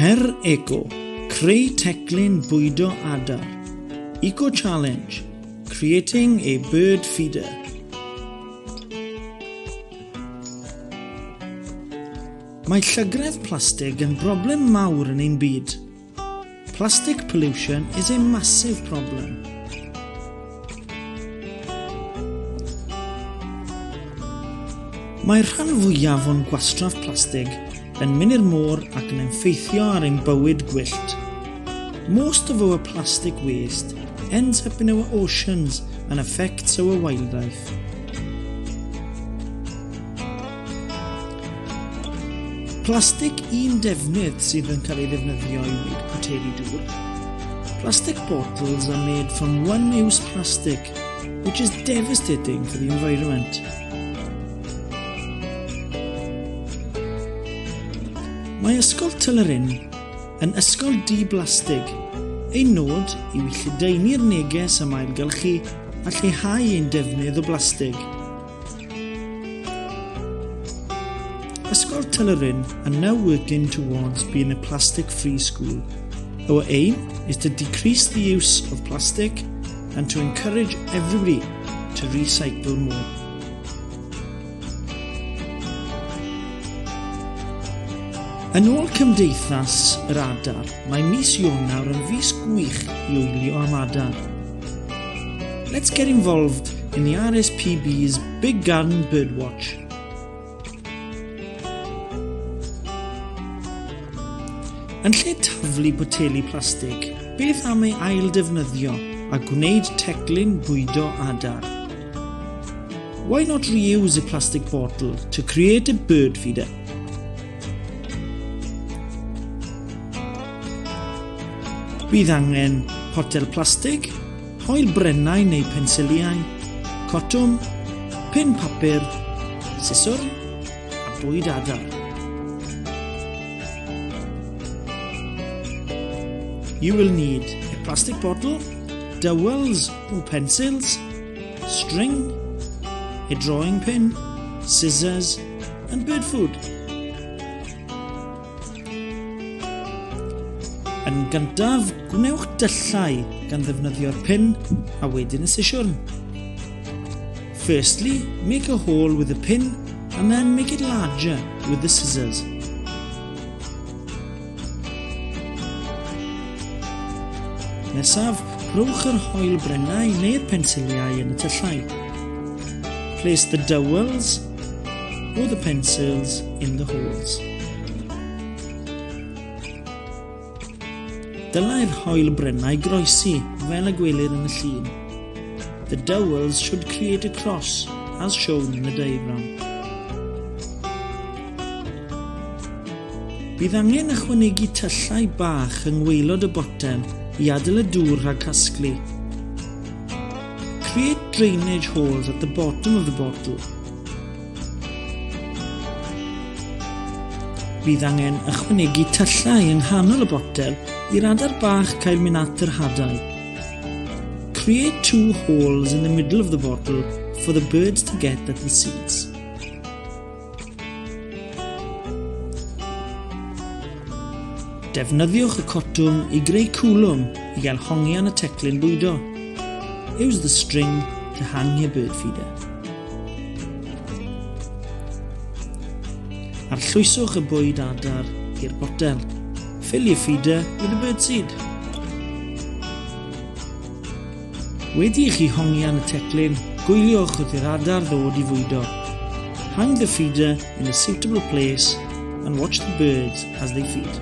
Her Eco, creu teclun bwydo adar. Eco Challenge, creating a bird feeder. Mae llygredd plastig yn broblem mawr yn ein byd. Plastic pollution is a massive problem. Mae'r rhan fwyaf o'n gwastraff plastig yn mynd i'r môr ac yn effeithio ar ein bywyd gwyllt. Most of our plastic waste ends up in our oceans and affects our wildlife. Plastig un defnydd sydd yn cael ei ddefnyddio i wneud Teledu'r. Plastic bottles are made from one-use plastic, which is devastating for the environment. Mae ysgol Teledu'r yn ysgol di-blastig. Ein nod yw i lledaenu'r neges am ailgylchu a lleihau ein defnydd o blastig. Ysgol Teledu'r are now working towards being a plastic-free school. Our aim is to decrease the use of plastic and to encourage everybody to recycle more. Yn ôl cymdeithas yr adar, mae mis Ionawr yn fis gwych i wylio am adar. Let's get involved in the RSPB's Big Garden Birdwatch. Yn lle taflu boteli plastig, beth am ei ail defnyddio a gwneud teclun bwydo adar? Why not reuse a plastic bottle to create a bird feeder? Bydd angen potel plastig, hoel brennau neu pensiliau, cotwm, pin papur, siswr a bwyd adar. You will need a plastic bottle, dowels or pencils, string, a drawing pin, scissors and bird food. Yn gyntaf, gwnewch dyllau gan ddefnyddio'r pin a wedyn y siswrn. Firstly, make a hole with the pin and then make it larger with the scissors. Nesaf, rhowch yr hoel brennau neu'r pensiliau yn y tyllau. Place the dowels or the pencils in the holes. Dylai'r hoel brennau groesi fel y gwelir yn y llun. The dowels should create a cross as shown in the diagram. Bydd angen ychwanegu tyllau bach yng ngwaelod y botel i adael y dŵr rhag casglu. Create drainage holes at the bottom of the bottle. Bydd angen ychwanegu tyllau yng nghanol y botel i'r adar bach cael mynd at yr hadau. Create 2 holes in the middle of the bottle for the birds to get at the seeds. Defnyddiwch y cotwm i greu cwlwm i gael hongian y teclun bwydo. Use the string to hang your bird feeder. Arllwyswch y bwyd adar i'r botel. Fill your feeder with a bird seed. Wedi I chi hongian y teclun, gwyliwch wrth i'r adar ddod I fwydo. Hang the feeder in a suitable place and watch the birds as they feed.